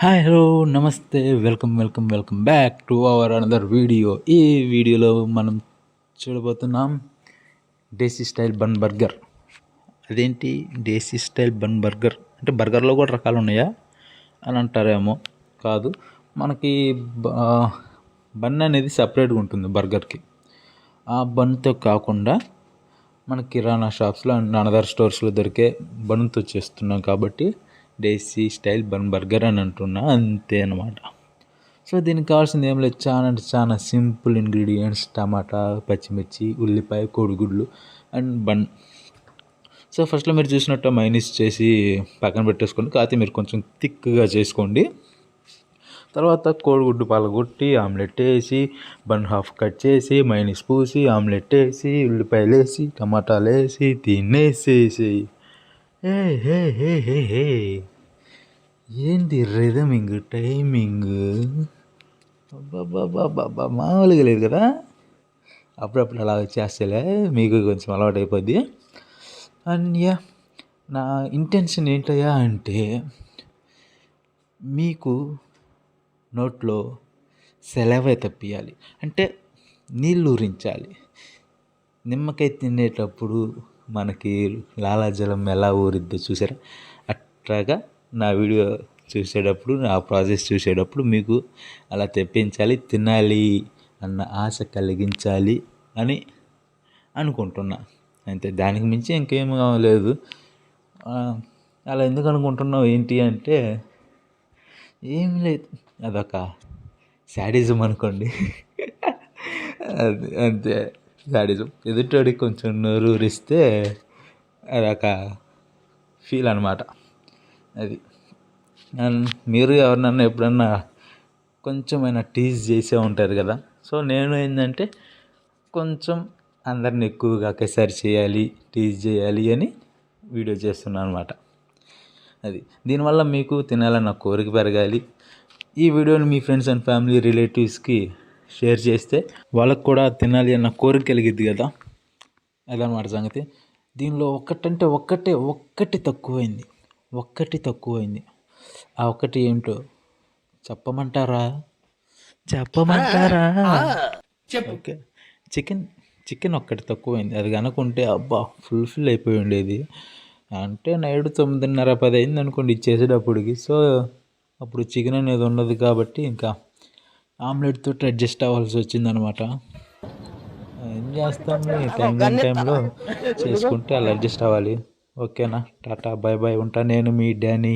Hi hello నమస్తే welcome back to our another video. ఈ వీడియోలో మనం చూడబోతున్నాం దేశీ స్టైల్ బన్ బర్గర్. అదేంటి దేశీ స్టైల్ బన్ బర్గర్ అంటే బర్గర్లో కూడా రకాలు ఉన్నాయా అని అంటారేమో. కాదు, మనకి బన్ అనేది సపరేట్గా ఉంటుంది బర్గర్కి. ఆ బన్తో కాకుండా మన కిరాణా షాప్స్లో అండ్ అనదర్ స్టోర్స్లో దొరికే బన్తో చేస్తున్నాం కాబట్టి దేశీ స్టైల్ బన్ బర్గర్ అని అంటున్నా, అంతే అనమాట. సో దీనికి కావాల్సింది ఏం లేదు, చాలా అంటే చాలా సింపుల్ ఇంగ్రీడియంట్స్: టమాటా, పచ్చిమిర్చి, ఉల్లిపాయ, కోడిగుడ్లు అండ్ బన్. సో ఫస్ట్లో మీరు చూసినట్టు మైనీస్ చేసి పక్కన పెట్టేసుకోండి, కాకపోతే మీరు కొంచెం థిక్గా చేసుకోండి. తర్వాత కోడిగుడ్డు పగలగొట్టి ఆమ్లెట్ వేసి బన్ హాఫ్ కట్ చేసి మైనీస్ పూసి ఆమ్లెట్ వేసి ఉల్లిపాయలు వేసి టమాటాలు వేసి తినేసేసి హే హే హే హే హే ఏంటి రిథమింగ్ టైమింగ్ బాబా మామూలుగా లేదు కదా. అప్పుడప్పుడు అలా వచ్చేస్తలే, మీకు కొంచెం అలవాటు అయిపోద్ది. అండ్ యా, నా ఇంటెన్షన్ ఏంటయ్యా అంటే మీకు నోట్లో సెలవే తప్పియాలి, అంటే నీళ్ళు ఊరించాలి. నిమ్మకాయ తినేటప్పుడు మనకి లాలాజలం ఎలా ఊరిద్దో చూసారా, అట్లాగా నా వీడియో చూసేటప్పుడు, నా ప్రాసెస్ చూసేటప్పుడు మీకు అలా తెప్పించాలి, తినాలి అన్న ఆశ కలిగించాలి అని అనుకుంటున్నా. అంతే, దానికి మించి ఇంకేం లేదు. అలా ఎందుకు అనుకుంటున్నావు ఏంటి అంటే ఏం లేదు, అదొక శాడిజం అనుకోండి. అంతే, శాడిజం. ఎదుటోడికి కొంచెం నోరు ఊరిస్తే అదొక ఫీల్ అనమాట. అది అండ్ మీరు ఎవరినన్నా ఎప్పుడన్నా కొంచెమైనా టీజ్ చేసే ఉంటారు కదా. సో నేను ఏంటంటే కొంచెం అందరిని ఎక్కువగా ఒకేసారి చేయాలి, టీజ్ చేయాలి అని వీడియో చేస్తున్నాను అనమాట. అది దీనివల్ల మీకు తినాలన్న కోరిక పెరగాలి. ఈ వీడియోని మీ ఫ్రెండ్స్ అండ్ ఫ్యామిలీ రిలేటివ్స్కి షేర్ చేస్తే వాళ్ళకు కూడా తినాలి అన్న కోరిక కలిగిద్ది కదా. అదనమాట సంగతి. దీనిలో ఒక్కటి తక్కువైంది. ఆ ఒక్కటి ఏంటో చెప్పమంటారా? ఓకే, చికెన్ ఒక్కటి తక్కువైంది. అది కనుకుంటే అబ్బా ఫుల్ఫిల్ అయిపోయి ఉండేది. అంటే నైట్ 9:30, 10 అయింది అనుకోండి ఇచ్చేసేటప్పటికి. సో అప్పుడు చికెన్ అనేది ఉండదు కాబట్టి ఇంకా ఆమ్లెట్ తోటి అడ్జస్ట్ అవ్వాల్సి వచ్చిందనమాట. ఏం చేస్తాం, టైంలో చేసుకుంటే అలా అడ్జస్ట్ అవ్వాలి. ఓకేనా, టాటా బై బై, ఉంటా. నేను మీ డానీ.